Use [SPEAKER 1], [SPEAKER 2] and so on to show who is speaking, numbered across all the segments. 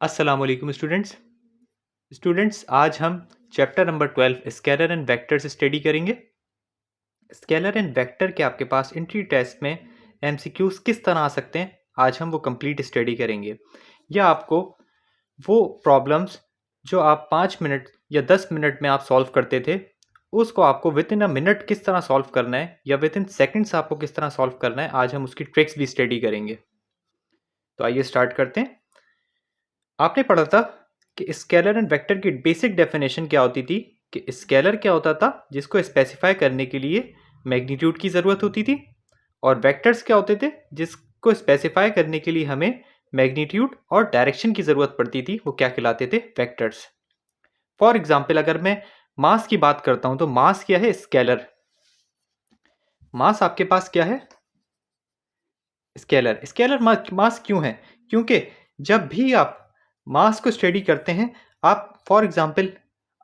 [SPEAKER 1] अस्सलाम वालेकुम स्टूडेंट्स। आज हम chapter number 12 scalar and vector से स्टडी करेंगे। स्केलर एंड वेक्टर के आपके पास एंट्री टेस्ट में एमसीक्यूज किस तरह आ सकते हैं, आज हम वो कंप्लीट स्टडी करेंगे। या आपको वो प्रॉब्लम्स जो आप 5 मिनट या 10 मिनट में आप सॉल्व करते थे, उसको आपको विद इन अ मिनट किस तरह सॉल्व करना है या विद इन सेकेंड्स आपको किस तरह सॉल्व करना है, आज हम उसकी ट्रिक्स भी स्टडी करेंगे। तो आइए स्टार्ट करते हैं। आपने पढ़ा था कि स्केलर एंड वेक्टर की बेसिक डेफिनेशन क्या होती थी कि स्केलर क्या होता था जिसको स्पेसिफाई करने के लिए मैग्नीट्यूड की ज़रूरत होती थी, और वेक्टर्स क्या होते थे जिसको स्पेसिफाई करने के लिए हमें मैग्नीट्यूड और डायरेक्शन की ज़रूरत पड़ती थी, वो क्या कहलाते थे? वेक्टर्स। फॉर एग्जाम्पल अगर मैं मास की बात करता हूं तो मास क्या है? स्केलर। मास आपके पास क्या है? स्केलर। स्केलर मास क्यों है? क्योंकि जब भी आप मास को स्टडी करते हैं, आप फॉर एग्जांपल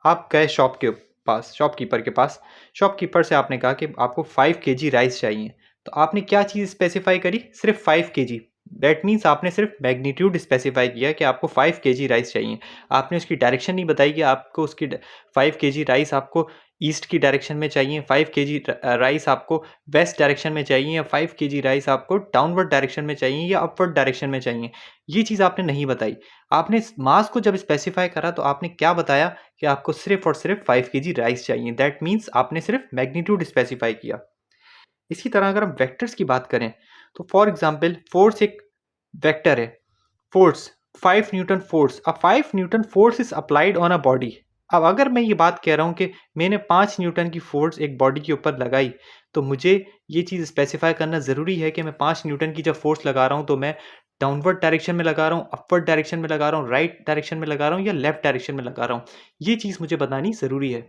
[SPEAKER 1] आप गए शॉपकीपर के पास। शॉपकीपर से आपने कहा कि आपको 5 kg राइस चाहिए, तो आपने क्या चीज़ स्पेसिफाई करी? सिर्फ 5 kg। दैट मीन्स आपने सिर्फ मैग्नीट्यूड स्पेसिफाई किया कि आपको 5 kg राइस चाहिए। आपने उसकी डायरेक्शन नहीं बताई कि आपको उसकी 5 kg राइस आपको ईस्ट की डायरेक्शन में चाहिए, 5 kg राइस आपको वेस्ट डायरेक्शन में चाहिए, या 5 kg राइस आपको डाउनवर्ड डायरेक्शन में चाहिए या अपवर्ड डायरेक्शन में चाहिए। ये चीज़ आपने नहीं बताई। आपने मास को जब स्पेसिफाई करा तो आपने क्या बताया कि आपको सिर्फ और सिर्फ 5 kg राइस चाहिए। दैट मीन्स आपने सिर्फ मैग्नीट्यूड स्पेसिफाई किया। इसी तरह अगर हम वेक्टर्स की बात करें तो फॉर एग्जाम्पल फोर्स एक वेक्टर है। फोर्स 5 न्यूटन फोर्स, अब 5 Newton force is applied on a body. अब अगर मैं ये बात कह रहा हूँ कि मैंने 5 न्यूटन की फोर्स एक बॉडी के ऊपर लगाई, तो मुझे ये चीज़ स्पेसिफाई करना ज़रूरी है कि मैं 5 न्यूटन की जब फोर्स लगा रहा हूँ तो मैं डाउनवर्ड डायरेक्शन में लगा रहा हूँ, अपवर्ड डायरेक्शन में लगा रहा हूँ, राइट डायरेक्शन में लगा रहा हूँ या लेफ्ट डायरेक्शन में लगा रहा हूँ। ये चीज़ मुझे बतानी ज़रूरी है।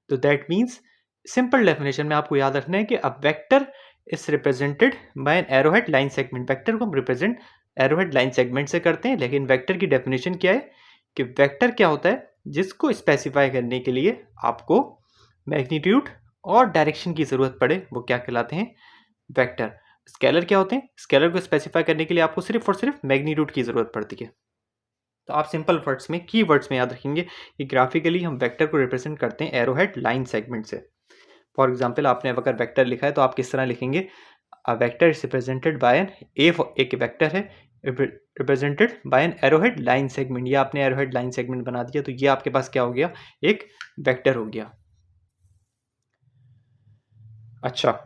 [SPEAKER 1] तो दैट मीन्स सिंपल डेफिनेशन में आपको याद रखना है कि अब vector is represented by an arrowhead line segment. Vector को हम रिप्रेजेंट एरोहेड लाइन सेगमेंट से करते हैं, लेकिन वेक्टर की डेफिनेशन क्या है कि वेक्टर क्या होता है जिसको स्पेसिफाई करने के लिए आपको मैग्नीट्यूड और डायरेक्शन की जरूरत पड़े, वो क्या कहलाते हैं? वेक्टर। स्केलर क्या होते हैं? स्केलर को स्पेसिफाई करने के लिए आपको सिर्फ और सिर्फ मैग्नीट्यूड की जरूरत पड़ती है। तो आप सिंपल वर्ड्स में, की वर्ड्स में याद रखेंगे कि ग्राफिकली हम वेक्टर को रिप्रेजेंट करते हैं एरोहेड लाइन सेगमेंट से। फॉर एग्जाम्पल आपने अगर वेक्टर लिखा है तो आप किस तरह लिखेंगे? A vector is represented by an एक वेक्टर है represented by an arrowhead line segment. ये आपने एरोहेड लाइन सेगमेंट बना दिया, तो ये आपके पास क्या हो गया? एक वेक्टर हो गया। अच्छा,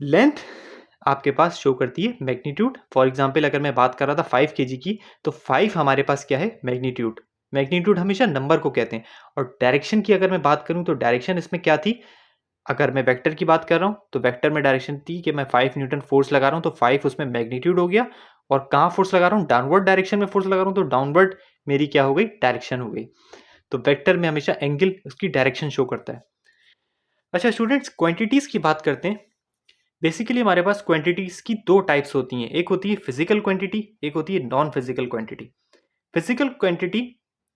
[SPEAKER 1] लेंथ आपके पास शो करती है मैग्नीट्यूड। फॉर एग्जाम्पल अगर मैं बात कर रहा था 5 kg की, तो 5 हमारे पास क्या है? मैग्नीट्यूड। मैग्नीट्यूड हमेशा नंबर को कहते हैं। और डायरेक्शन की अगर मैं बात करूं तो डायरेक्शन इसमें क्या थी? अगर मैं वेक्टर की बात कर रहा हूं तो वेक्टर में डायरेक्शन थी कि मैं 5 न्यूटन फोर्स लगा रहा हूं, तो 5 उसमें मैग्नीट्यूड हो गया। और कहां फोर्स लगा रहा हूं? डाउनवर्ड डायरेक्शन में फोर्स लगा रहा हूं, तो डाउनवर्ड मेरी क्या हो गई? डायरेक्शन हो गई। तो वेक्टर में हमेशा एंगल उसकी डायरेक्शन शो करता है। अच्छा स्टूडेंट्स, क्वांटिटीज की बात करते हैं। बेसिकली हमारे पास क्वांटिटीज की दो टाइप्स होती हैं, एक होती है फिजिकल क्वांटिटी, एक होती है non physical quantity. Physical quantity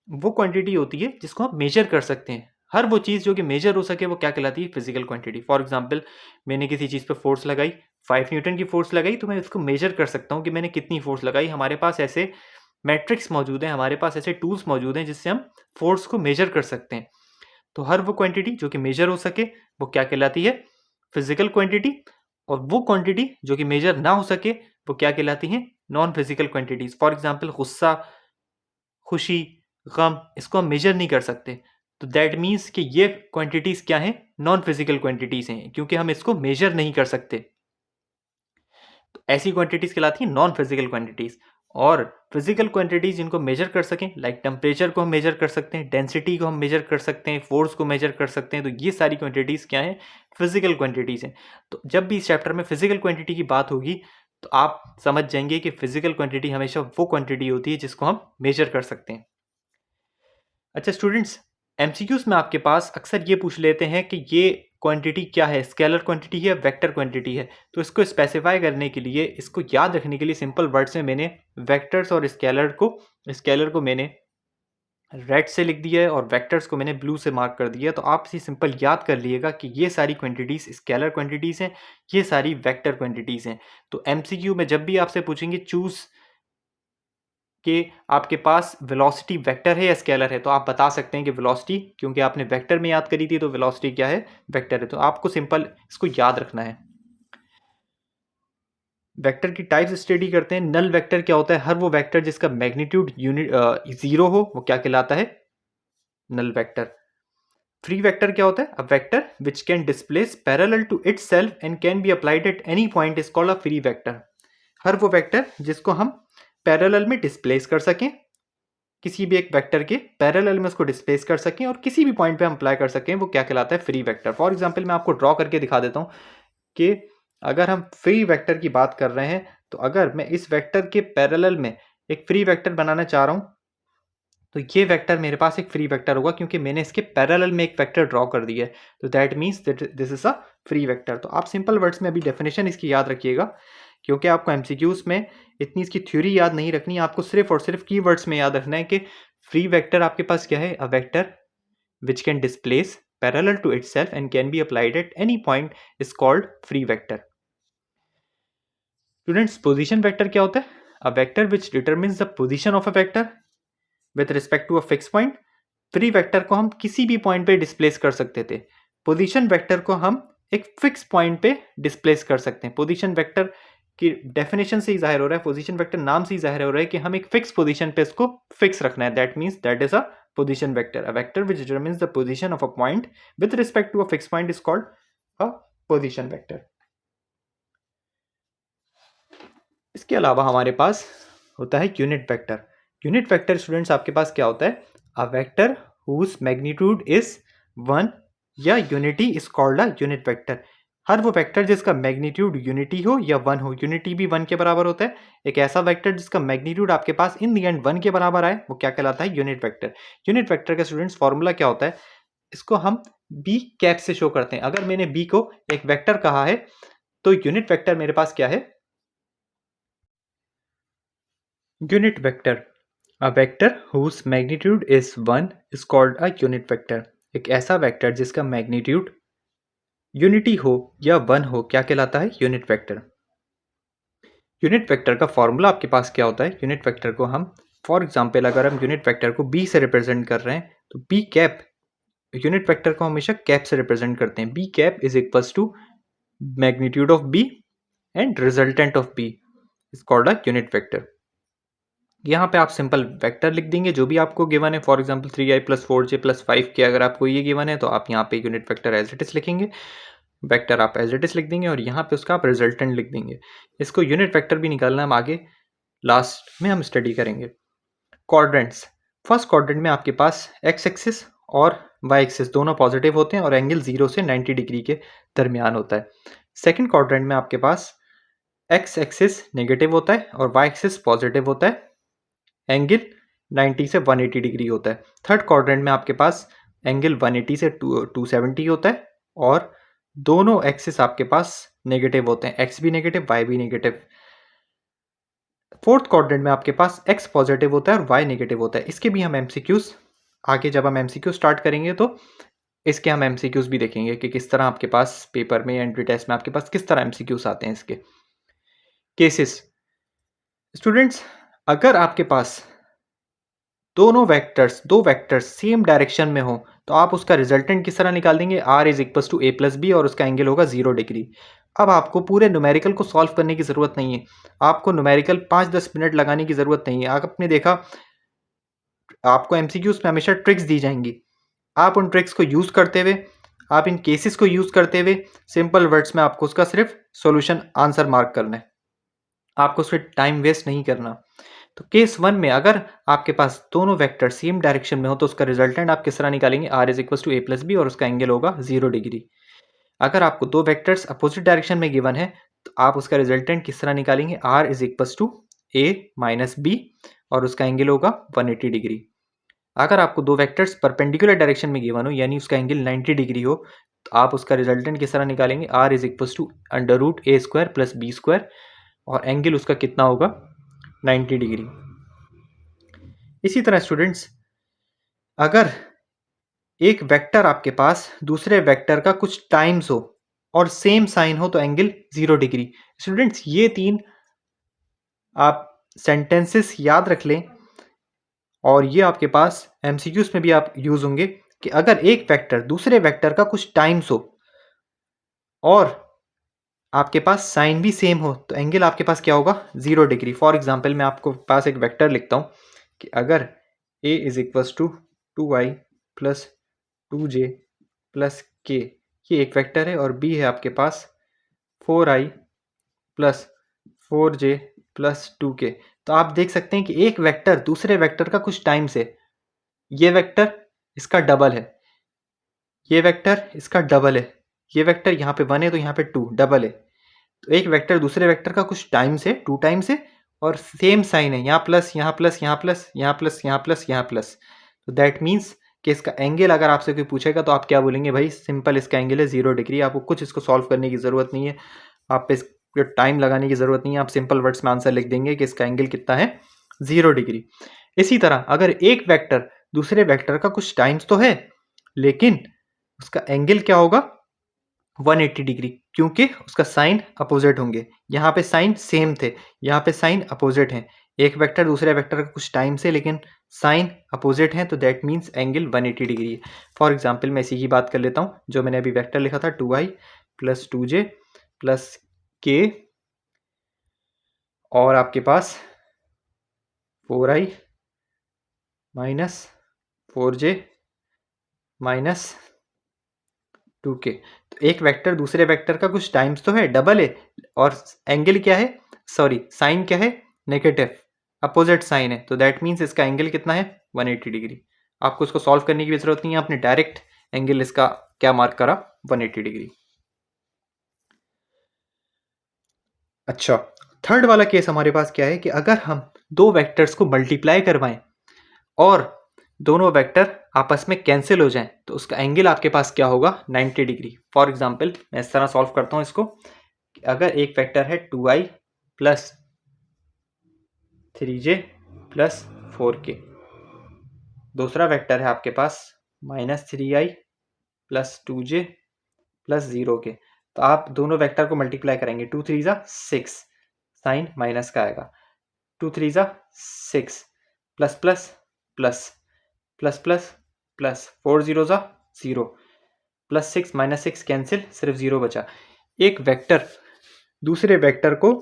[SPEAKER 1] वो क्वांटिटी होती है जिसको हम मेजर कर सकते हैं। हर वो चीज़ जो कि मेजर हो सके वो क्या कहलाती है? Physical quantity. फॉर एग्जांपल मैंने किसी चीज़ पे फोर्स लगाई, 5 न्यूटन की फोर्स लगाई, तो मैं इसको मेजर कर सकता हूँ कि मैंने कितनी फोर्स लगाई। हमारे पास ऐसे मैट्रिक्स मौजूद हैं, हमारे पास ऐसे टूल्स मौजूद हैं जिससे हम फोर्स को मेजर कर सकते हैं। तो हर वो क्वांटिटी जो कि मेजर हो सके वो क्या कहलाती है? Physical quantity. और वो क्वांटिटी जो कि मेजर ना हो सके वो क्या कहलाती है? Non physical quantities. For example गुस्सा, खुशी, गम, इसको हम मेजर नहीं कर सकते। तो दैट मीन्स कि ये क्वांटिटीज क्या हैं? नॉन फिजिकल क्वांटिटीज हैं, क्योंकि हम इसको मेजर नहीं कर सकते। तो ऐसी क्वांटिटीज कहलाती हैं नॉन फिजिकल क्वांटिटीज। और फिजिकल क्वांटिटीज जिनको मेजर कर सकें, लाइक टेम्परेचर को हम मेजर कर सकते हैं, डेंसिटी को हम मेजर कर सकते हैं, फोर्स को मेजर कर सकते हैं, तो ये सारी क्वांटिटीज क्या हैं? फिजिकल क्वांटिटीज हैं। तो जब भी इस चैप्टर में फिजिकल क्वांटिटी की बात होगी तो आप समझ जाएंगे कि फिजिकल क्वांटिटी हमेशा वो क्वांटिटी होती है जिसको हम मेजर कर सकते हैं। अच्छा स्टूडेंट्स, एमसीक्यूज में आपके पास अक्सर ये पूछ लेते हैं कि ये क्वांटिटी क्या है? स्केलर क्वांटिटी है, वेक्टर क्वांटिटी है? तो इसको स्पेसिफाई करने के लिए, इसको याद रखने के लिए सिंपल वर्ड्स में मैंने वेक्टर्स और स्केलर को मैंने रेड से लिख दिया है और वेक्टर्स को मैंने ब्लू से मार्क कर दिया है। तो आप इसे सिंपल याद कर लिएगा कि ये सारी क्वांटिटीज स्केलर क्वांटिटीज हैं, ये सारी वेक्टर क्वांटिटीज हैं। तो एमसीक्यू में जब भी आपसे पूछेंगे चूज कि आपके पास वेलोसिटी वेक्टर है या स्केलर है, तो आप बता सकते हैं कि वेलोसिटी, क्योंकि आपने वेक्टर में याद करी थी तो वेलोसिटी क्या है, वेक्टर है। तो आपको सिंपल इसको याद रखना है। वेक्टर की टाइप्स स्टडी करते हैं। नल वेक्टर क्या होता है? हर वो वेक्टर जिसका मैग्नीट्यूड यूनिट जीरो हो वो क्या कहलाता है? Null vector. फ्री वेक्टर क्या होता है? A vector which can displace parallel to itself and can be applied at any point is called a free vector. हर वो वेक्टर जिसको हम पैरेलल में डिस्प्लेस कर सकें, किसी भी एक वेक्टर के पैरेलल में उसको डिस्प्लेस कर सकें और किसी भी पॉइंट पे हम अप्लाई कर सकें, वो क्या कहलाता है? Free vector. फॉर एग्जांपल मैं आपको ड्रॉ करके दिखा देता हूं कि अगर हम फ्री वेक्टर की बात कर रहे हैं, तो अगर मैं इस वेक्टर के पैरेलल में एक फ्री वेक्टर बनाना चाह रहा हूं, तो ये वेक्टर मेरे पास एक फ्री वेक्टर होगा क्योंकि मैंने इसके पैरेलल में एक वेक्टर ड्रॉ कर दिया है। तो that means that this is a free vector. तो आप सिंपल वर्ड्स में अभी डेफिनेशन इसकी याद रखिएगा, क्योंकि आपको एमसीक्यूज में इतनी इसकी थ्योरी याद नहीं रखनी, आपको सिर्फ और सिर्फ कीवर्ड्स में याद रखना है कि फ्री वेक्टर आपके पास क्या है? A vector which can displace parallel to itself and can be applied at any point is called free vector. Students, position vector क्या होता है? A vector which determines the position of a vector with respect to a fix point. Free vector को हम किसी भी point पे displace कर सकते थे, पोजीशन वेक्टर को हम एक फिक्स पॉइंट पे डिस्प्लेस कर सकते हैं। पोजीशन वेक्टर की डेफिनेशन से ही जाहिर हो रहा है, पोजीशन वेक्टर नाम से ही जाहिर हो रहा है कि हम एक फिक्स पोजीशन पे इसको फिक्स रखना है। That means that is a position vector. A vector which determines the position of a point with respect to a fix point is called a position vector. इसके अलावा हमारे पास होता है unit vector. Unit vector students आपके पास क्या होता है? A vector whose magnitude is 1 या unity is called a unit vector. हर वो वेक्टर जिसका मैग्नीट्यूड यूनिटी हो या 1 हो, यूनिटी भी 1 के बराबर होता है, एक ऐसा वेक्टर जिसका मैग्नीट्यूड आपके पास इन द एंड 1 के बराबर आए, वो क्या कहलाता है? Unit vector. यूनिट वेक्टर का स्टूडेंट्स फॉर्मूला क्या होता है? इसको हम बी कैप से शो करते हैं। अगर मैंने बी को एक वेक्टर कहा है, तो यूनिट वेक्टर मेरे पास क्या है? Unit vector. A vector whose magnitude is 1 is called a unit vector. एक ऐसा वेक्टर जिसका मैग्नीट्यूड यूनिटी हो या 1 हो क्या कहलाता है? Unit vector. यूनिट वेक्टर का फॉर्मूला आपके पास क्या होता है? यूनिट वेक्टर को हम फॉर एग्जांपल अगर हम यूनिट वेक्टर को बी से रिप्रेजेंट कर रहे हैं, तो बी कैप, यूनिट वेक्टर को हमेशा कैप से रिप्रेजेंट करते हैं। B cap is equals to magnitude of B and resultant of B is called a unit vector. यहाँ पे आप सिंपल वेक्टर लिख देंगे जो भी आपको गिवन है। For example 3i + 4j + 5k अगर आपको ये गिवन है, तो आप यहाँ पे unit vector as it is लिखेंगे, वेक्टर आप एज इट इज लिख देंगे और यहाँ पे उसका आप रिजल्टेंट लिख देंगे। इसको यूनिट वेक्टर भी निकालना हम आगे लास्ट में हम स्टडी करेंगे। क्वाड्रेंट्स। फर्स्ट क्वाड्रेंट में आपके पास एक्स एक्सिस और वाई एक्सिस दोनों पॉजिटिव होते हैं और एंगल 0 से 90 डिग्री के दरमियान होता है। सेकेंड क्वाड्रेंट में आपके पास एक्स एक्सिस नेगेटिव होता है और वाई एक्सिस पॉजिटिव होता है, एंगल 90 से 180 डिग्री होता है। थर्ड क्वाड्रेंट में आपके पास एंगल 180 से 270 होता है और दोनों एक्सिस आपके पास नेगेटिव होते हैं, एक्स भी नेगेटिव वाई भी नेगेटिव। फोर्थ क्वाड्रेंट में आपके पास एक्स पॉजिटिव होता है और वाई नेगेटिव होता है। इसके भी हम एमसीक्यूज आगे जब हम एमसीक्यू स्टार्ट करेंगे तो इसके हम एमसीक्यूज भी देखेंगे कि किस तरह आपके पास पेपर में एंट्री टेस्ट में आपके पास किस तरह एमसीक्यूज आते हैं। इसके केसेस स्टूडेंट्स, अगर आपके पास दो वेक्टर्स सेम डायरेक्शन में हो, तो आप उसका रिजल्टेंट किस तरह निकाल देंगे? r is equal to a plus B और उसका एंगल होगा 0 डिग्री। अब आपको पूरे न्यूमेरिकल को सॉल्व करने की ज़रूरत नहीं है, आपको न्यूमेरिकल 5-10 मिनट लगाने की ज़रूरत नहीं है। आपने देखा आपको एमसीक्यूज में हमेशा ट्रिक्स दी जाएंगी, आप उन ट्रिक्स को यूज़ करते हुए, आप इन केसेस को यूज़ करते हुए सिंपल वर्ड्स में आपको उसका सिर्फ सॉल्यूशन आंसर मार्क करना है, आपको उसमें टाइम वेस्ट नहीं करना। तो केस 1 में अगर आपके पास दोनों वेक्टर सेम डायरेक्शन में हो, तो उसका रिजल्टेंट आप किस तरह निकालेंगे? r is equal to a plus B और उसका एंगल होगा 0 डिग्री। अगर आपको दो वेक्टर्स अपोजिट डायरेक्शन में गिवन है, तो आप उसका रिजल्टेंट किस तरह निकालेंगे? r is equal to a minus B और उसका एंगल होगा 180 डिग्री। अगर आपको दो वेक्टर्स परपेंडिकुलर डायरेक्शन में गिवन हो यानी उसका एंगल 90 डिग्री हो, तो आप उसका रिजल्टेंट किस तरह निकालेंगे? r is equal to under root a square plus B square और एंगल उसका कितना होगा? 90 डिग्री। इसी तरह स्टूडेंट्स, अगर एक वेक्टर आपके पास दूसरे वेक्टर का कुछ टाइम्स हो और सेम साइन हो, तो एंगल 0 डिग्री। स्टूडेंट्स, ये तीन आप सेंटेंसेस याद रख लें और ये आपके पास एमसीक्यूज में भी आप यूज होंगे कि अगर एक वेक्टर दूसरे वेक्टर का कुछ टाइम्स हो और आपके पास साइन भी सेम हो तो एंगल आपके पास क्या होगा 0 डिग्री। फॉर एग्जाम्पल मैं आपको पास एक वेक्टर लिखता हूँ कि अगर a is equals to 2i plus 2j plus k, ये एक वेक्टर है, और b है आपके पास 4i plus 4j plus 2k। तो आप देख सकते हैं कि एक वेक्टर दूसरे वेक्टर का कुछ टाइम से, ये वेक्टर इसका डबल है, ये वेक्टर इसका डबल है, ये वेक्टर यहाँ पे 1 है तो यहाँ पे 2 डबल है। तो एक वेक्टर दूसरे वेक्टर का कुछ टाइम से 2 टाइम से और सेम साइन है, यहाँ प्लस यहाँ प्लस यहाँ प्लस यहाँ प्लस यहाँ प्लस यहाँ प्लस। तो दैट मीन्स कि इसका एंगल अगर आपसे कोई पूछेगा तो आप क्या बोलेंगे, भाई सिंपल इसका एंगल है 0 डिग्री। आपको कुछ इसको सॉल्व करने की ज़रूरत नहीं है, आप पे टाइम लगाने की ज़रूरत नहीं है, आप सिंपल वर्ड्स में आंसर लिख देंगे कि इसका एंगल कितना है 0 डिग्री। इसी तरह अगर एक वेक्टर दूसरे वेक्टर का कुछ टाइम्स तो है लेकिन उसका एंगल क्या होगा 180 डिग्री, क्योंकि उसका साइन अपोजिट होंगे। यहाँ पे साइन सेम थे, यहाँ पे साइन अपोजिट हैं। एक वेक्टर दूसरे वेक्टर का कुछ टाइम से लेकिन साइन अपोजिट हैं तो दैट मीन्स एंगल 180 डिग्री है। फॉर एग्जाम्पल मैं इसी की बात कर लेता हूँ, जो मैंने अभी वेक्टर लिखा था 2i plus 2j plus k और आपके पास 4i minus 4j minus 2k। तो एक वेक्टर दूसरे वेक्टर का कुछ टाइम्स तो है, डबल है, और एंगल क्या है, सॉरी साइन क्या है, नेगेटिव, अपोजिट साइन है। तो दैट मीन्स इसका एंगल कितना है 180 डिग्री। आपको इसको सॉल्व करने की भी जरूरत नहीं है, आपने डायरेक्ट एंगल इसका क्या मार्क करा 180 डिग्री। अच्छा, थर्ड वाला केस हमारे पास क्या है कि अगर हम दो वेक्टर्स को मल्टीप्लाई करवाएं और दोनों वेक्टर आपस में कैंसिल हो जाएं तो उसका एंगल आपके पास क्या होगा 90 डिग्री। फॉर एग्जाम्पल मैं इस तरह सॉल्व करता हूं इसको कि अगर एक वेक्टर है 2i plus 3j plus 4k, दूसरा वेक्टर है आपके पास minus 3i plus 2j plus 0k, तो आप दोनों वेक्टर को मल्टीप्लाई करेंगे 2 3 जा 6, साइन माइनस का आएगा, 2 3 जा 6 plus plus plus plus plus plus 4 0 जा 0 प्लस 6 माइनस 6 कैंसिल, सिर्फ 0 बचा। एक वेक्टर दूसरे वेक्टर को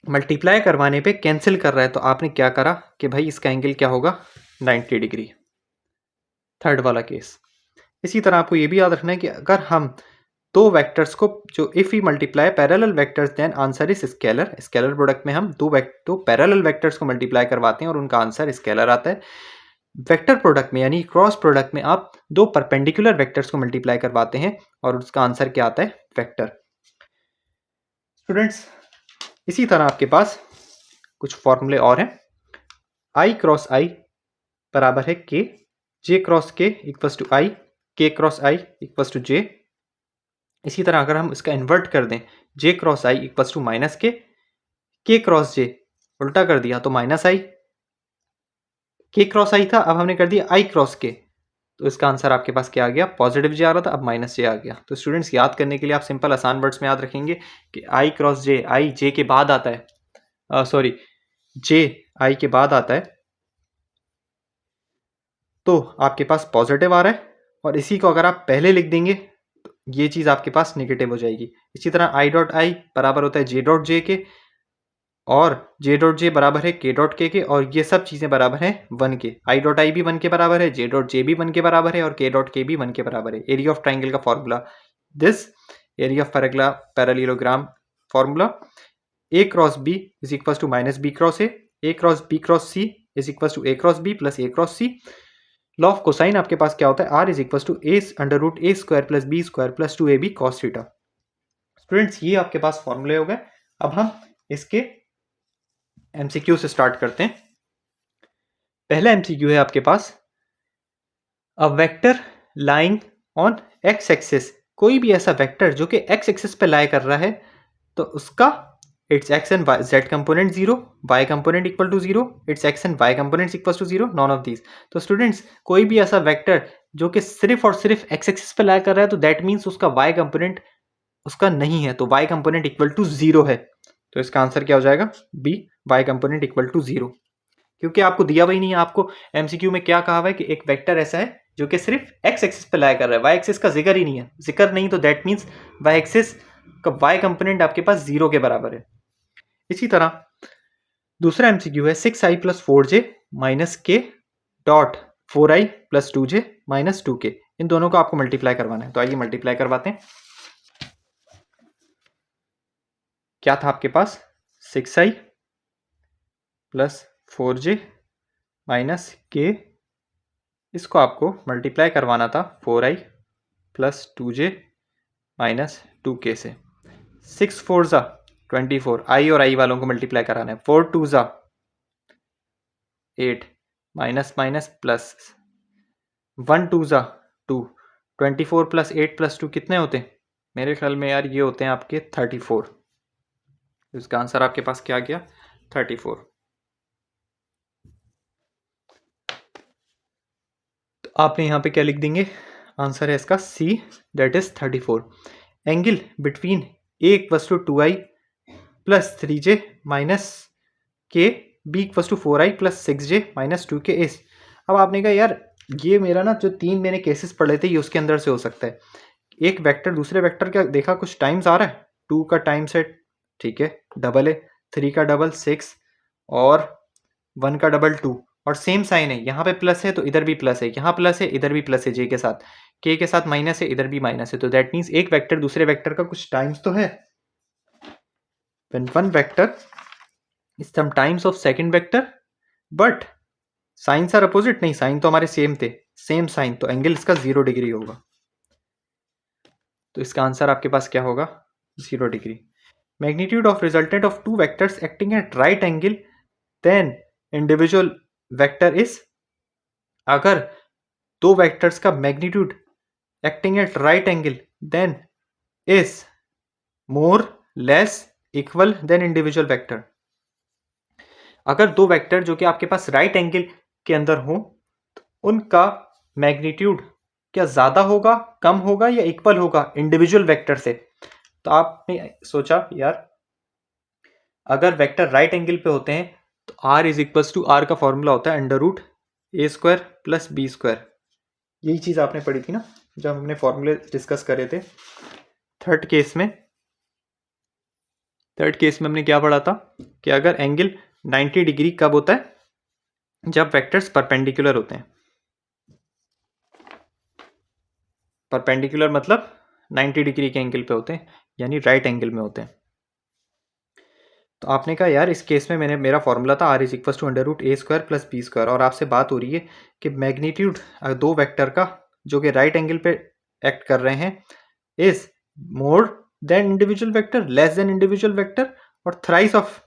[SPEAKER 1] मल्टीप्लाई करवाने पे कैंसिल कर रहा है तो आपने क्या करा कि भाई इसका एंगल क्या होगा 90 डिग्री, थर्ड वाला केस। इसी तरह आपको ये भी याद रखना है कि अगर हम दो वेक्टर्स को जो if we multiply parallel vectors then answer is scalar, scalar product में हम दो पैरेलल वेक्टर्स को मल्टीप्लाई करवाते हैं और उनका आंसर स्केलर आता है। वेक्टर प्रोडक्ट में यानी क्रॉस प्रोडक्ट में आप दो परपेंडिकुलर वेक्टर्स को मल्टीप्लाई करवाते हैं और उसका आंसर क्या आता है वेक्टर। स्टूडेंट्स, इसी तरह आपके पास कुछ फॉर्मूले और हैं। i क्रॉस i बराबर है k, j cross k equals to i, k cross i equals to j। इसी तरह अगर हम इसका इन्वर्ट कर दें j cross i equals to minus k cross j उल्टा कर दिया तो minus i, k cross i था अब हमने कर दिया i क्रॉस k, तो इसका आंसर आपके पास क्या आ गया, पॉजिटिव j आ रहा था अब माइनस j आ गया। तो स्टूडेंट्स याद करने के लिए आप सिंपल आसान वर्ड्स में याद रखेंगे कि i cross j, i j के बाद आता है, सॉरी j i के बाद आता है तो आपके पास पॉजिटिव आ रहा है, और इसी को अगर आप पहले लिख देंगे तो ये चीज़ आपके पास नेगेटिव हो जाएगी। इसी तरह i डॉट i बराबर होता है j डॉट j के, और j डॉट j बराबर है k डॉट k के, और ये सब चीज़ें बराबर हैं 1 के। i डॉट i भी 1 के बराबर है, j डॉट j भी 1 के बराबर है और k डॉट k भी 1 के बराबर है। एरिया ऑफ ट्राइंगल का formula this, area of parallelogram formula a cross b is equal to minus b cross a cross b cross c is equal to a cross b plus a cross c। Law of cosine आपके पास क्या होता है, r is equal to a under root a square plus b square plus 2ab cos theta. Students, ये आपके पास फॉर्मूले हो गए। अब हम इसके एमसीक्यू से स्टार्ट करते हैं। पहला एमसीक्यू है आपके पास, a vector lying on X axis, कोई भी ऐसा वेक्टर जो कि एक्स एक्सिस पे लाई कर रहा है तो उसका its X and Y Z component 0, Y component equal to 0, its X and Y component equal to 0, none of these. तो स्टूडेंट्स, कोई भी ऐसा वेक्टर जो कि सिर्फ और सिर्फ एक्स एक्सिस पे लाई कर रहा है तो दैट मीन्स उसका वाई कंपोनेंट उसका नहीं है, तो वाई कंपोनेंट इक्वल टू 0 है। तो इसका आंसर क्या हो जाएगा B, Y component equal to 0। क्योंकि आपको दिया हुआ ही नहीं है। आपको एमसीक्यू में क्या कहा हुआ है कि एक वेक्टर ऐसा है जो कि सिर्फ एक्स एक्सिस पे लाई कर रहा है, वाई एक्सिस का जिक्र ही नहीं है। जिक्र नहीं तो दैट मीन्स वाई एक्सिस का वाई कंपोनेंट आपके पास 0 के बराबर है। इसी तरह दूसरा एमसीक्यू है 6i प्लस 4j माइनस के dot 4i plus 2j minus 2k। इन दोनों को आपको मल्टीप्लाई करवाना है, तो आइए मल्टीप्लाई करवाते हैं। क्या था आपके पास 6i प्लस 4j माइनस के, इसको आपको मल्टीप्लाई करवाना था 4i plus 2j minus 2k से। 6 4 ज़ा 24, आई और आई वालों को मल्टीप्लाई कराना है। 4 2 ज़ा 8 माइनस माइनस प्लस 1 2 ज़ा 2, 24 प्लस 8 प्लस 2 कितने होते हैं? मेरे ख्याल में यार ये होते हैं आपके 34। इसका आंसर आपके पास क्या गया? 34। तो आपने यहाँ पे क्या लिख देंगे? आंसर है इसका C, that is 34। Angle between A equals to 2i plus 3j minus K, B equals to 4i plus 6j minus 2k is. अब आपने कहा यार ये मेरा ना जो 3 मैंने केसेस पढ़े थे ये उसके अंदर से हो सकता है। एक वेक्टर दूसरे वेक्टर का देखा कुछ टाइम्स आ रहा है, 2 का टाइम्स है, ठीक है, डबल है, 3 का डबल 6 और 1 का डबल 2, और सेम साइन है, यहाँ पे प्लस है तो इधर भी प्लस है, यहाँ प्लस है इधर भी प्लस है, जे के साथ, के साथ माइनस है, इधर भी माइनस है, तो दैट मीन्स एक वेक्टर दूसरे वेक्टर का कुछ टाइम्स तो है। When one vector is some times of second vector but signs are opposite, नहीं साइन तो हमारे सेम थे, सेम साइन, तो एंगल इसका 0 डिग्री होगा। तो इसका आंसर आपके पास क्या होगा? 0 degree. Magnitude of resultant of two vectors acting at right angle then individual vector is. अगर दो वेक्टर्स का magnitude acting at right angle then is more less equal then individual vector. अगर दो वेक्टर जो कि आपके पास राइट एंगल के अंदर हो तो उनका मैग्नीट्यूड क्या ज्यादा होगा, कम होगा या इक्वल होगा इंडिविजुअल वेक्टर से। तो आपने सोचा यार अगर वेक्टर राइट एंगल पे होते हैं तो r is equals to, r का फॉर्मूला होता है under root A square plus B square. यही चीज आपने पढ़ी थी ना जब हमने फॉर्मूले डिस्कस करे थे। थर्ड केस में हमने क्या पढ़ा था कि अगर एंगल 90 डिग्री कब होता है? जब वेक्टर्स परपेंडिकुलर होते हैं। परपेंडिकुलर मतलब 90 डिग्री के एंगल पे होते हैं, यानी राइट एंगल में होते हैं। तो आपने कहा यार इस केस में मेरा फॉर्मूला था r is equal to under root A square plus B square, और आपसे बात हो रही है कि मैग्नीट्यूड दो वेक्टर का जो कि राइट एंगल पे एक्ट कर रहे हैं is more than individual vector, less than individual vector, और थ्राइस ऑफ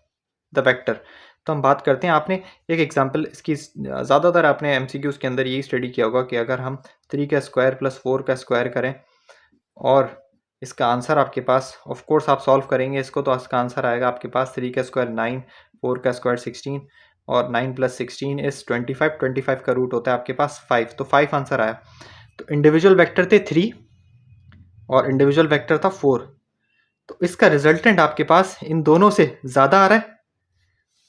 [SPEAKER 1] द वेक्टर। तो हम बात करते हैं, आपने एक एग्जांपल इसकी ज़्यादातर आपने एमसीक्यूज के अंदर यही स्टडी किया होगा कि अगर हम 3 का स्क्वायर प्लस 4 का स्क्वायर करें और इसका आंसर आपके पास, ऑफ कोर्स आप सॉल्व करेंगे इसको तो इसका आंसर आएगा आपके पास 3 का स्क्वायर 9, 4 का स्क्वायर 16 और 9 प्लस 16 इज 25, 25 का रूट होता है आपके पास 5, तो 5 आंसर आया। तो इंडिविजुअल वेक्टर थे 3 और इंडिविजुअल वेक्टर था 4, तो इसका रिजल्टेंट आपके पास इन दोनों से ज़्यादा आ रहा है।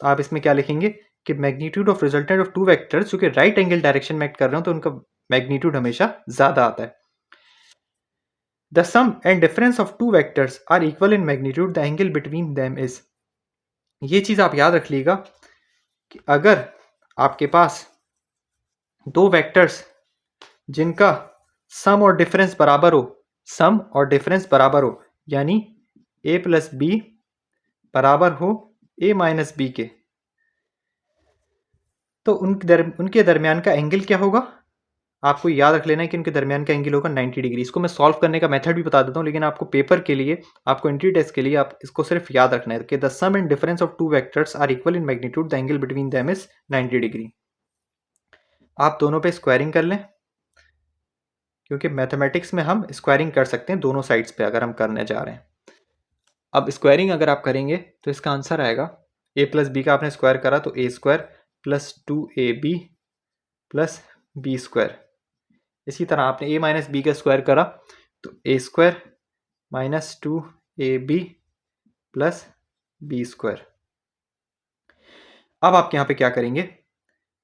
[SPEAKER 1] तो आप इसमें क्या लिखेंगे कि magnitude of resultant of two vectors जो कि राइट एंगल डायरेक्शन में एक्ट कर रहे हो तो उनका मैग्नीट्यूड हमेशा ज़्यादा आता है। The sum and difference of two vectors are equal in magnitude. The angle between them is। ये चीज आप याद रख लीजिएगा कि अगर आपके पास दो वेक्टर्स जिनका सम और डिफरेंस बराबर हो, सम और डिफरेंस बराबर हो, यानी a प्लस बी बराबर हो a माइनस बी के, तो उनके दरमियान का एंगल क्या होगा? आपको याद रख लेना है कि उनके दरमियान का एंगल होगा 90 डिग्री। इसको मैं सॉल्व करने का मेथड भी बता देता हूँ, लेकिन आपको पेपर के लिए, आपको एंट्री टेस्ट के लिए आप इसको सिर्फ याद रखना है कि the sum and difference of two vectors are equal in magnitude, the angle between them is 90 degree. आप दोनों पे स्क्वायरिंग कर लें, क्योंकि मैथमेटिक्स में हम स्क्वायरिंग कर सकते हैं दोनों साइड्स पे अगर हम करने जा रहे हैं। अब स्क्वायरिंग अगर आप करेंगे तो इसका आंसर आएगा ए प्लस बी का आपने स्क्वायर करा तो A square plus 2ab plus B square. इसी तरह आपने a माइनस बी का स्क्वायर करा तो A square minus 2ab plus B square. अब आप यहाँ पे क्या करेंगे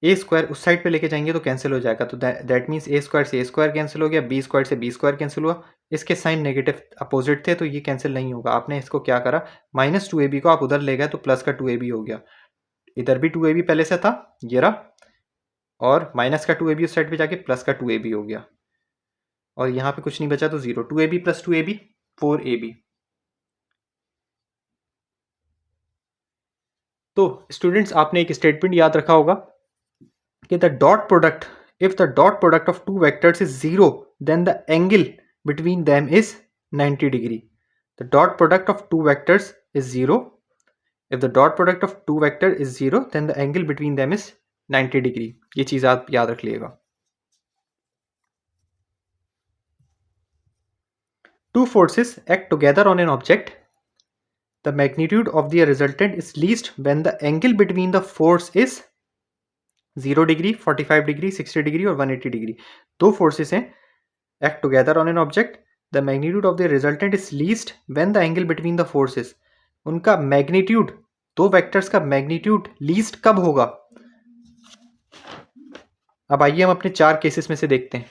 [SPEAKER 1] ए स्क्वायर उस साइड पे लेके जाएंगे तो कैंसिल हो जाएगा, तो दैट मीन्स ए स्क्वायर से ए स्क्वायर कैंसिल हो गया, बी स्क्वायर से बी स्क्वायर कैंसिल हुआ, इसके साइन नेगेटिव अपोजिट थे तो ये कैंसिल नहीं होगा। आपने इसको क्या करा, -2ab को आप उधर ले गए तो प्लस का 2ab हो गया, इधर भी 2ab पहले से था ये रहा, और माइनस का 2ab उस साइड पे जाके प्लस का 2ab हो गया, और यहाँ पे कुछ नहीं बचा तो 0, 2ab प्लस 2ab 4ab। तो स्टूडेंट्स आपने एक स्टेटमेंट याद रखा होगा कि the dot product, if the dot product of two vectors is 0 then the angle between them is 90 degree. The dot product of two vectors is 0, if the dot product of two vector is 0 then the angle between them is 90 degree। ये चीज आप याद रख लीजिएगा। Two forces act together on an object, the magnitude of the resultant is least when the angle between the force is 0 degree, 45 degree, 60 degree और 180 degree. दो forces हैं, act together on an object, the magnitude of the resultant is least when the angle between the forces, उनका magnitude, दो वेक्टर्स का magnitude least कब होगा। अब आइए हम अपने चार केसेस में से देखते हैं।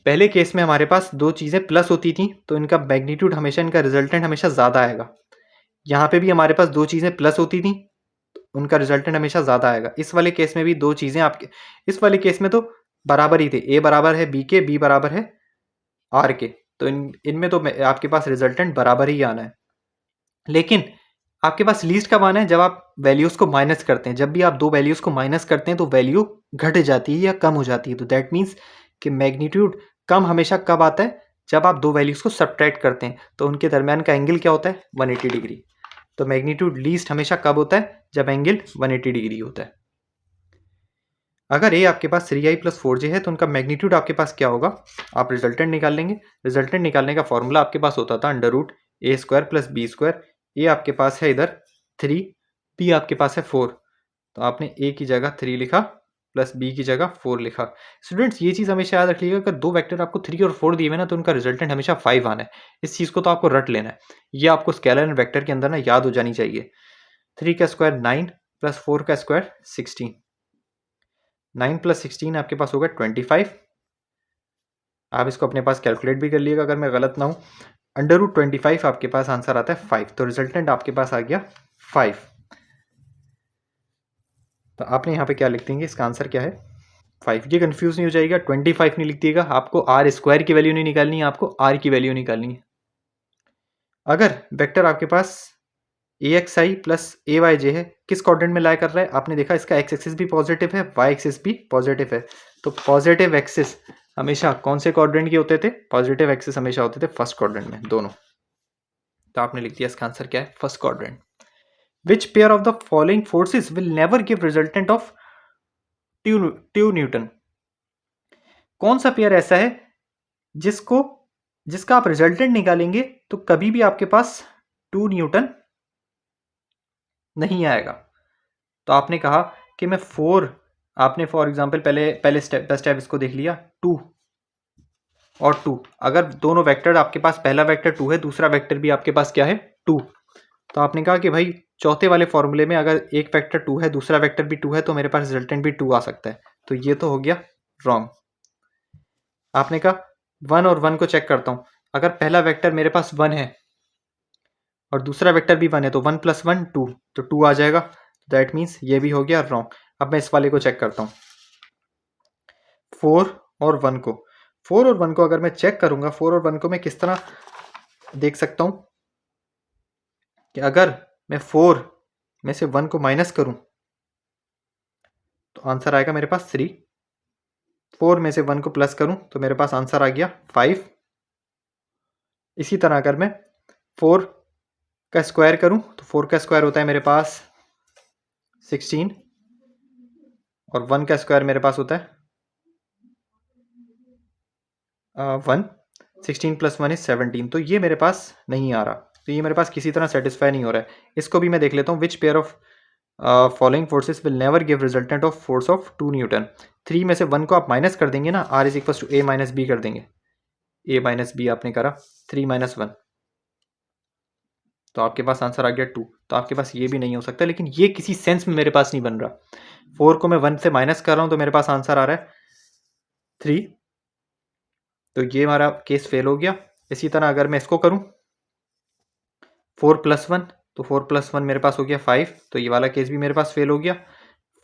[SPEAKER 1] पहले केस में हमारे पास दो चीज़ें प्लस होती थी तो इनका मैग्नीट्यूड हमेशा, इनका रिजल्टेंट हमेशा ज़्यादा आएगा। यहाँ पे भी हमारे पास दो चीज़ें प्लस होती थी तो उनका रिजल्टेंट हमेशा ज़्यादा आएगा। इस वाले केस में भी दो चीज़ें आपके, इस वाले केस में तो बराबर ही थे, ए बराबर है बी के, बी बराबर है आर के, तो इनमें तो आपके पास रिजल्टेंट बराबर ही आना है। लेकिन आपके पास लीस्ट कब आना है, जब आप वैल्यूज़ को माइनस करते हैं। जब भी आप दो वैल्यूज़ को माइनस करते हैं तो वैल्यू घट जाती है या कम हो जाती है, तो दैट मीन्स कि मैग्नीट्यूड कम हमेशा कब आता है, जब आप दो वैल्यूज़ को सब्ट्रैक्ट करते हैं तो उनके दरमियान का एंगल क्या होता है, 180 डिग्री। तो मैग्नीट्यूड लीस्ट हमेशा कब होता है, जब एंगल 180 डिग्री होता है। अगर ए आपके पास 3i + 4j है तो उनका मैग्नीट्यूड आपके पास क्या होगा, आप रिजल्टेंट निकाल लेंगे। रिजल्टेंट निकालने का फॉर्मूला आपके पास होता था √a² + b²। ए आपके पास है इधर 3, बी आपके पास है 4, तो आपने ए की जगह 3 लिखा प्लस बी की जगह 4 लिखा। स्टूडेंट्स ये चीज़ हमेशा याद रखिएगा, अगर दो वेक्टर आपको 3 और 4 दिए हुए ना तो उनका रिजल्टेंट हमेशा 5 आना है। इस चीज़ को तो आपको रट लेना है, ये आपको स्केलर एंड वेक्टर के अंदर ना याद हो जानी चाहिए। 3 का स्क्वायर 9 + 4 का स्क्वायर 16, 9 + 16 आपके पास होगा 25। आप इसको अपने पास कैलकुलेट भी कर लिएगा अगर मैं गलत ना हूँ। √25 आपके पास आंसर आता है 5, तो रिजल्टेंट आपके पास आ गया 5। तो आपने यहाँ पे क्या लिख देंगे, इसका आंसर क्या है 5। ये कंफ्यूज नहीं हो जाएगा, 25 नहीं लिख दिएगा, आपको r² की वैल्यू नहीं निकालनी है, आपको r की वैल्यू निकालनी है। अगर वेक्टर आपके पास axi + ayj है, किस क्वाड्रेंट में लाई कर रहा है, आपने देखा इसका x एक्सिस भी पॉजिटिव है, y एक्सिस भी पॉजिटिव है, तो पॉजिटिव एक्सिस हमेशा कौन से क्वाड्रेंट के होते थे, पॉजिटिव एक्सिस हमेशा होते थे फर्स्ट क्वाड्रेंट में दोनों। तो आपने लिख दिया इसका आंसर क्या है, first quadrant. Which pair of the following forces will never give resultant of 2 Newton. कौन सा पेयर ऐसा है जिसका आप रिजल्टेंट निकालेंगे तो कभी भी आपके पास 2 न्यूटन नहीं आएगा। तो आपने कहा कि मैं 4, आपने फॉर एग्जांपल पहले स्टेप इसको देख लिया, 2 और 2, अगर दोनों वेक्टर आपके पास, पहला वेक्टर 2 है, दूसरा वेक्टर भी आपके पास क्या है 2, तो आपने कहा कि भाई चौथे वाले फॉर्मूले में अगर एक वेक्टर 2 है, दूसरा वेक्टर भी 2 है, तो मेरे पास रिजल्टेंट भी 2 आ सकता है, तो ये तो हो गया रॉन्ग। आपने कहा 1 और 1 को चेक करता हूँ, अगर पहला वेक्टर मेरे पास 1 है और दूसरा वेक्टर भी 1 है तो 1 + 1 2, तो 2 आ जाएगा, दैट मीन्स ये भी हो गया रॉन्ग। अब मैं इस वाले को चेक करता हूँ, 4 और 1 को, 4 और 1 को अगर मैं चेक करूंगा, 4 और 1 को मैं किस तरह देख सकता हूँ कि अगर मैं 4 में से 1 को माइनस करूं तो आंसर आएगा मेरे पास 3, 4 में से 1 को प्लस करूं तो मेरे पास आंसर आ गया 5। इसी तरह अगर मैं 4 का स्क्वायर करूं तो 4 का स्क्वायर होता है मेरे पास 16 और 1 का स्क्वायर मेरे पास होता है 1, 16 + 1 = 17, तो ये मेरे पास नहीं आ रहा, तो ये मेरे पास किसी तरह सेटिस्फाई नहीं हो रहा है। इसको भी मैं देख लेता हूँ, which pair of following forces will never give resultant of force of 2 Newton. 3 में से 1 को आप माइनस कर देंगे ना, r = a - b कर देंगे, a - b आपने करा 3 - 1, तो आपके पास आंसर आ गया 2। तो आपके पास ये भी नहीं हो सकता, लेकिन ये किसी सेंस में मेरे पास नहीं बन रहा। 4 को मैं 1 से माइनस कर रहा हूँ तो मेरे पास आंसर आ रहा है 3। तो ये हमारा केस फेल हो गया। इसी तरह अगर मैं इसको करूँ 4 + 1, तो 4 + 1 मेरे पास हो गया 5, तो ये वाला केस भी मेरे पास फेल हो गया।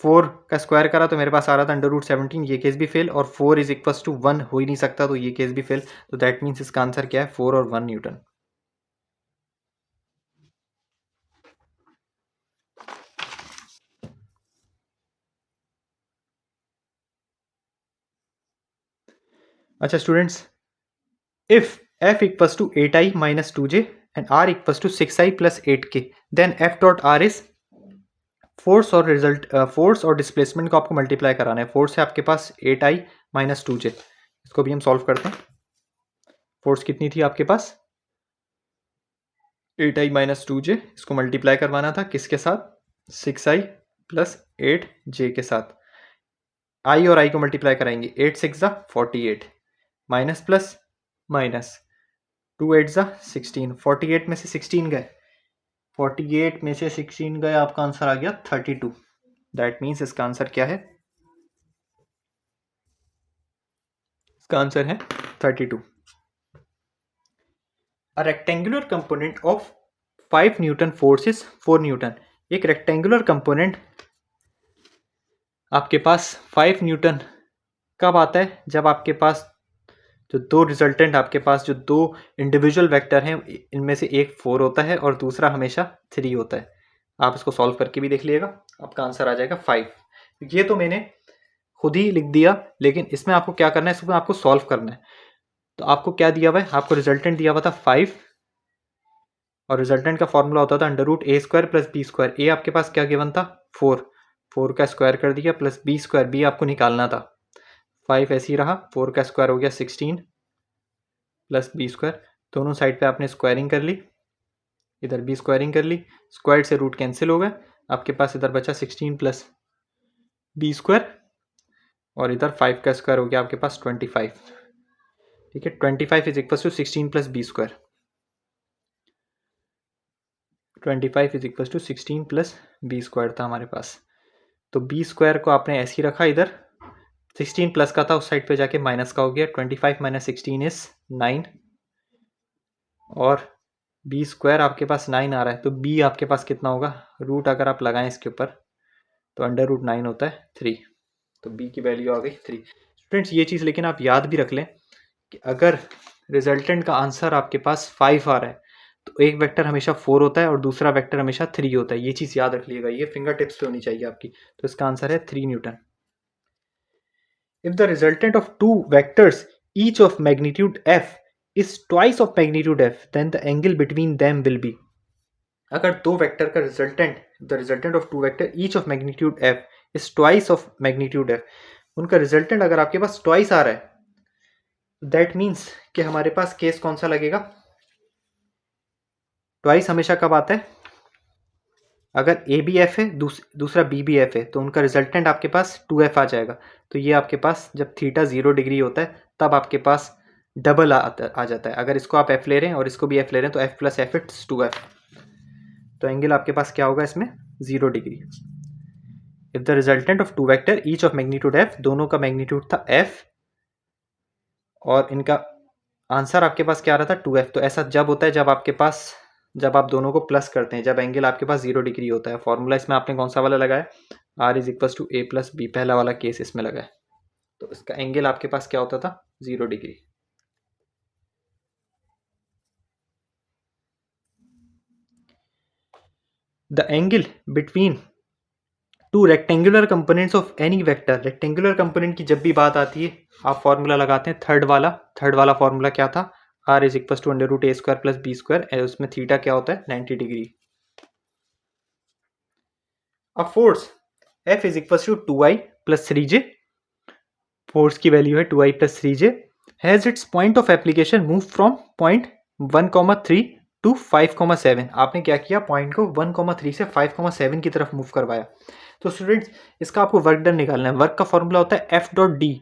[SPEAKER 1] 4 का स्क्वायर करा तो मेरे पास आ रहा था √17, ये केस भी फेल, और 4 = 1 हो ही नहीं सकता, तो ये केस भी फेल। तो दैट मीन्स इसका आंसर क्या है, 4 और 1 न्यूटन। अच्छा students, if F = 8i - 2j and R = 6i + 8k, then F.R is force और रिजल्ट, फोर्स और डिस्प्लेसमेंट को आपको मल्टीप्लाई कराना है। फोर्स है आपके पास 8i - 2j, इसको भी हम सॉल्व करते हैं। फोर्स कितनी थी आपके पास, 8i - 2j, इसको मल्टीप्लाई करवाना था किसके साथ, 6i + 8j के साथ। i और i को मल्टीप्लाई कराएंगे, 8 × 6 = 48, माइनस प्लस माइनस, 2 × 8 = 16, 48 में से 16 गए, 48 में से 16 गए, आपका आंसर आ गया 32। दैट मीन्स इसका आंसर क्या है, इसका आंसर है 32। A rectangular component of 5 Newton force is 4 Newton। एक रेक्टेंगुलर कंपोनेंट आपके पास 5 न्यूटन कब आता है, जब आपके पास जो दो रिजल्टेंट, आपके पास जो दो इंडिविजुअल वेक्टर हैं, इनमें से एक 4 होता है और दूसरा हमेशा 3 होता है। आप इसको सॉल्व करके भी देख लीजिएगा, आपका आंसर आ जाएगा 5। ये तो मैंने खुद ही लिख दिया, लेकिन इसमें आपको क्या करना है, इसमें आपको सॉल्व करना है। तो आपको क्या दिया हुआ है, आपको रिजल्टेंट दिया हुआ था 5, और रिजल्टेंट का फॉर्मूला होता था √a² + b²। ए आपके पास क्या गिवन था, 4 का स्क्वायर कर दिया, प्लस b², बी आपको निकालना था। 5 ऐसे ही रहा, 4 का स्क्वायर हो गया 16 + b², दोनों साइड पे आपने स्क्वायरिंग कर ली, इधर भी स्क्वायरिंग कर ली, स्क्वायर से रूट कैंसिल हो गए, आपके पास इधर बचा 16 + b², और इधर 5 का स्क्वायर हो गया आपके पास 25। ठीक है, 25 = 16 + b², 25 = 16 + b² था हमारे पास। तो b² को आपने ऐसे ही रखा, इधर 16 प्लस का था, उस साइड पे जाके माइनस का हो गया, 25 - 16 = 9, और b² आपके पास 9 आ रहा है, तो b आपके पास कितना होगा, रूट अगर आप लगाएं इसके ऊपर तो √9 होता है 3, तो b की वैल्यू आ गई 3। स्टूडेंट्स ये चीज़ लेकिन आप याद भी रख लें कि अगर रिजल्टेंट का आंसर आपके पास 5 आ रहा है, तो एक वेक्टर हमेशा 4 होता है और दूसरा वेक्टर हमेशा 3 होता है। ये चीज़ याद रख लीजिएगा, ये फिंगर टिप्स पे होनी चाहिए आपकी। तो इसका आंसर है 3 Newton. If the resultant of two vectors each of magnitude f is twice of magnitude f, then the angle between them will be। अगर दो वेक्टर का resultant, the resultant of two vector each of magnitude f is twice of magnitude f, उनका resultant अगर आपके पास twice आ रहा है, that means कि हमारे पास केस कौन सा लगेगा, ट्वाइस हमेशा कब आता है, अगर ए बी एफ है, दूसरा बी बी एफ है, तो उनका रिजल्टेंट आपके पास 2f आ जाएगा। तो ये आपके पास जब थीटा 0 डिग्री होता है तब आपके पास डबल आ जाता है। अगर इसको आप f ले रहे हैं और इसको भी f ले रहे हैं तो f + f = 2f, तो एंगल आपके पास क्या होगा इसमें, 0 degree. If the resultant of two vector each of magnitude f, दोनों का मैग्नीट्यूड था f, और इनका आंसर आपके पास क्या आ रहा था, 2f। तो ऐसा जब होता है जब आपके पास, जब आप दोनों को प्लस करते हैं, जब एंगल आपके पास 0 डिग्री होता है। फॉर्मूला इसमें आपने कौन सा वाला लगाया, r = a + b, पहला वाला केस इसमें लगा है। तो इसका एंगल आपके पास क्या होता था, 0 degree. The angle between two rectangular components of any vector, rectangular component की जब भी बात आती है आप फॉर्मूला लगाते हैं थर्ड वाला फॉर्मूला क्या था, r = √a² + b², उसमें थीटा क्या होता है, 90 डिग्री। अब force F = 2i + 3j, force की वैल्यू है 2i + 3j, has its point of application move from point 1,3 to 5,7। आपने क्या किया, पॉइंट को 1,3 से 5,7 की तरफ मूव करवाया। तो स्टूडेंट्स इसका आपको वर्क डन निकालना है। वर्क का फॉर्मूला होता है F.D।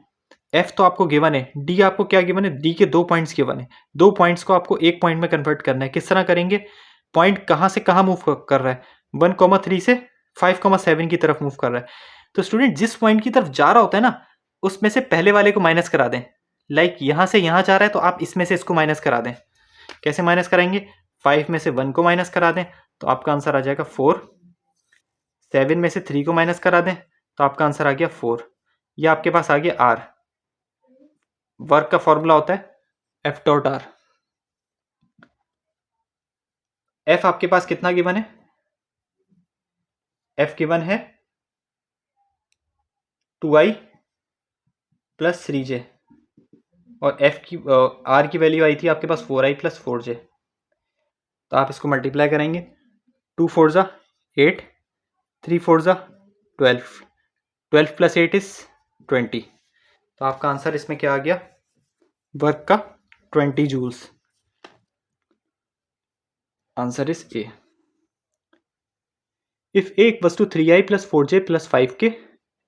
[SPEAKER 1] F तो आपको गिवन है, D आपको क्या गिवन है, D के 2 पॉइंट्स गिवन है। 2 पॉइंट्स को आपको एक पॉइंट में कन्वर्ट करना है। किस तरह करेंगे, पॉइंट कहाँ से कहाँ मूव कर रहा है, 1,3 से 5,7 की तरफ मूव कर रहा है। तो स्टूडेंट जिस पॉइंट की तरफ जा रहा होता है ना, उसमें से पहले वाले को माइनस करा दें। लाइक यहाँ से यहाँ जा रहा है तो आप इसमें से इसको माइनस करा दें। कैसे माइनस कराएंगे? 5 में से 1 को माइनस करा दें तो आपका आंसर आ जाएगा 4। 7 में से 3 को माइनस करा दें तो आपका आंसर आ गया 4। यह आपके पास आ गया आर। वर्क का फॉर्मूला होता है एफ डॉट आर। एफ आपके पास कितना गिवन है? एफ गिवन है 2i प्लस 3j और एफ की आर की वैल्यू आई थी आपके पास 4i प्लस 4j। तो आप इसको मल्टीप्लाई करेंगे। 2 4 ज़ा 8, 3 4 ज़ा 12, 12 प्लस 8 इज 20। तो आपका आंसर इसमें क्या आ गया? वर्क का 20 joules. Answer is A. If A equals to 3i plus 4j plus 5k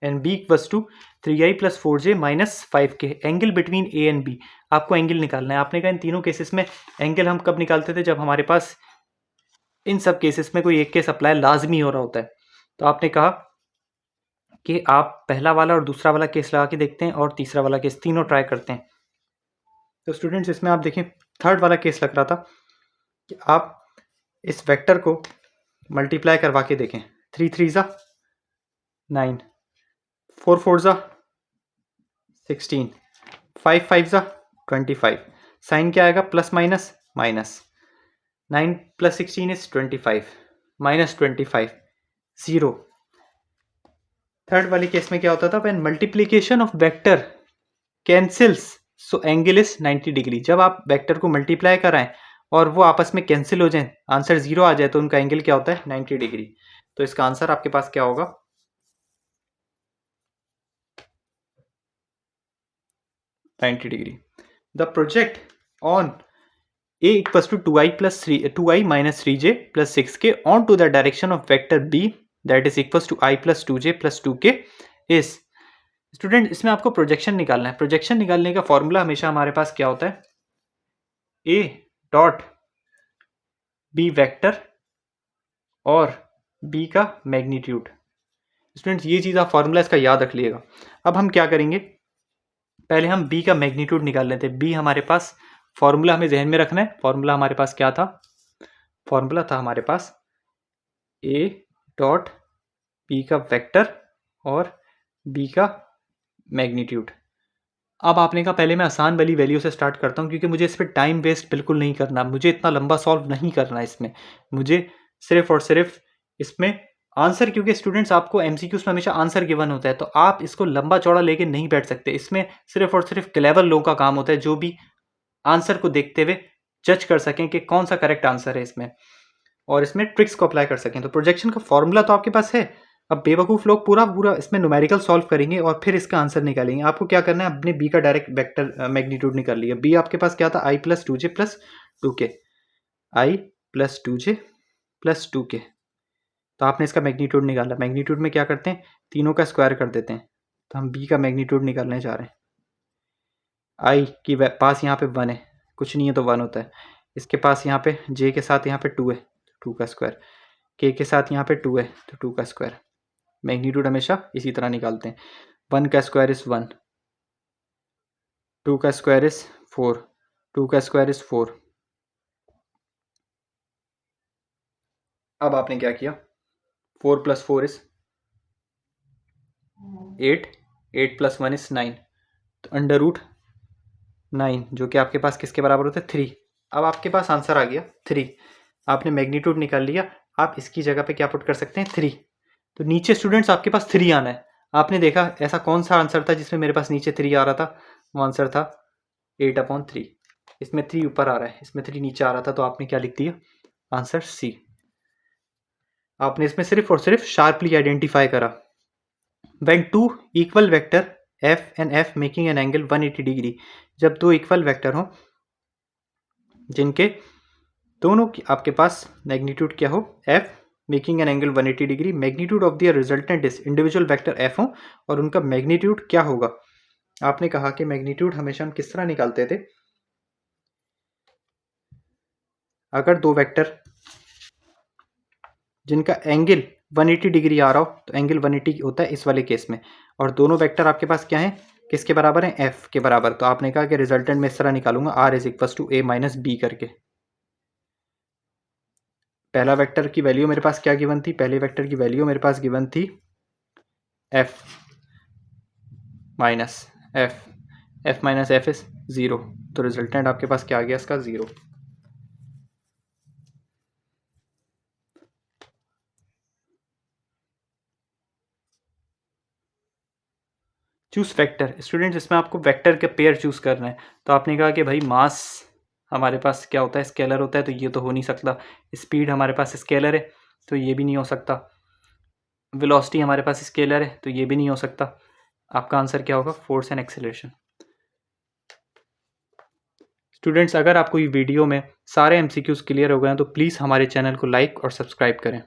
[SPEAKER 1] and B equals to 3i plus 4j minus 5k, angle between A and B. आपको angle निकालना है। आपने कहा इन तीनों केसेस में एंगल हम कब निकालते थे? जब हमारे पास इन सब केसेस में कोई एक केस अप्लाई लाजमी हो रहा होता है। तो आपने कहा कि आप पहला वाला और दूसरा वाला केस लगा के देखते हैं और तीसरा वाला केस, तीनों ट्राई करते हैं। तो स्टूडेंट्स इसमें आप देखें थर्ड वाला केस लग रहा था कि आप इस वेक्टर को मल्टीप्लाई करवा के देखें। 3 3 ज़ा 9, 4 4 ज़ा 16, 5 5 ज़ा 25। साइन क्या आएगा? Plus minus minus. 9 plus 16 is 25, minus 25 0। Third वाले केस में क्या होता था? When multiplication of vector cancels so angle is 90 degree. जब आप वेक्टर को मल्टीप्लाई कराएं और वो आपस में कैंसिल हो जाए, आंसर 0 आ जाए, तो उनका एंगल क्या होता है? 90 डिग्री। तो इसका आंसर आपके पास क्या होगा? 90 degree. The project on a equals to 2i plus 2i minus 3j plus 6k on to the direction of vector b that is equals to i plus 2j plus 2k is। Student इसमें आपको projection निकालना है। Projection निकालने का formula हमेशा हमारे पास क्या होता है? a डॉट b वेक्टर और b का मैग्नीट्यूड। स्टूडेंट्स ये चीज़ आप फॉर्मूला इसका याद रख लीजिएगा। अब हम क्या करेंगे? पहले हम b का मैग्नीट्यूड निकाल लेते हैं। b हमारे पास फॉर्मूला हमें जहन में रखना है। फॉर्मूला हमारे पास क्या था? फॉर्मूला था हमारे पास a डॉट b का वेक्टर और b का मैग्नीट्यूड। अब आपने कहा पहले मैं आसान वाली वैल्यू से स्टार्ट करता हूँ क्योंकि मुझे इस पर टाइम वेस्ट बिल्कुल नहीं करना। मुझे इतना लंबा सॉल्व नहीं करना इसमें। मुझे सिर्फ और सिर्फ इसमें आंसर, क्योंकि स्टूडेंट्स आपको एमसीक्यूज में हमेशा आंसर गिवन होता है तो आप इसको लंबा चौड़ा लेके नहीं बैठ सकते। इसमें सिर्फ और सिर्फ क्लेवर लोगों का काम होता है जो भी आंसर को देखते हुए जज कर सकें कि कौन सा करेक्ट आंसर है इसमें, और इसमें ट्रिक्स को अप्लाई कर सकें। तो प्रोजेक्शन का फॉर्मूला तो आपके पास है। अब बेवकूफ़ लोग पूरा पूरा इसमें न्यूमेरिकल सॉल्व करेंगे और फिर इसका आंसर निकालेंगे। आपको क्या करना है? अपने बी का डायरेक्ट वेक्टर मैग्नीट्यूड निकाल लिया। बी आपके पास क्या था? आई प्लस 2j प्लस 2k, आई प्लस 2j प्लस 2k। तो आपने इसका मैग्नीट्यूड निकाला। मैग्नीट्यूड में क्या करते हैं? तीनों का स्क्वायर कर देते हैं। तो हम बी का मैग्नीट्यूड निकालने जा रहे हैं। आई की पास यहाँ पे 1 है, कुछ नहीं है तो 1 होता है। इसके पास यहाँ पे j के साथ यहाँ पे 2 है, 2 का स्क्वायर। k के साथ यहाँ पे 2 है तो 2 का स्क्वायर। मैग्नीट्यूड हमेशा इसी तरह निकालते हैं। 1 का स्क्वायर इज 1, 2 का स्क्वायर इज 4, 2 का स्क्वायर इज 4। अब आपने क्या किया? 4 प्लस 4 इज 8, 8 प्लस 1 इज 9, तो अंडर रूट 9 जो कि आपके पास किसके बराबर होता है? 3। अब आपके पास आंसर आ गया 3। आपने मैग्नीट्यूड निकाल लिया। आप इसकी जगह पे क्या पुट कर सकते हैं? 3। तो नीचे स्टूडेंट्स आपके पास 3 आना है। आपने देखा ऐसा कौन सा आंसर था जिसमें मेरे पास नीचे 3 आ रहा था? वो आंसर था 8/3। इसमें 3 ऊपर आ रहा है, इसमें 3 नीचे आ रहा था, तो आपने क्या लिख दिया? Answer C. आपने इसमें सिर्फ और सिर्फ शार्पली आइडेंटिफाई करा। When two equal vector F and F making an angle 180 degree, जब दो इक्वल वेक्टर हो जिनके दोनों की आपके पास मैग्नीट्यूड क्या हो? F making an angle 180 degree, magnitude of their resultant is individual vector F हो, और उनका मैग्नीट्यूड क्या होगा? आपने कहा कि मैग्नीट्यूड हमेशा हम किस तरह निकालते थे? अगर दो वेक्टर जिनका एंगल 180 डिग्री आ रहा हो तो एंगल 180 होता है इस वाले केस में। और दोनों वेक्टर आपके पास क्या है, किसके बराबर है, एफ के बराबर। तो आपने कहा कि रिजल्टेंट में इस तरह निकालूंगा R is equal to A minus B करके। पहला वेक्टर की वैल्यू मेरे पास क्या गिवन थी, पहले वेक्टर की वैल्यू मेरे पास गिवन थी F minus F minus F is 0। तो रिजल्टेंट आपके पास क्या आ गया इसका, 0। Choose vector. स्टूडेंट्स इसमें आपको वेक्टर के पेयर चूज करना है। तो आपने कहा कि भाई मास हमारे पास क्या होता है, स्केलर होता है, तो ये तो हो नहीं सकता। स्पीड हमारे पास स्केलर है तो ये भी नहीं हो सकता। वेलोसिटी हमारे पास स्केलर है तो ये भी नहीं हो सकता। आपका आंसर क्या होगा, फोर्स एंड एक्सेलरेशन। स्टूडेंट्स अगर आपको ये वीडियो में सारे एमसीक्यूज क्लियर हो गए हैं तो प्लीज़ हमारे चैनल को लाइक और सब्सक्राइब करें।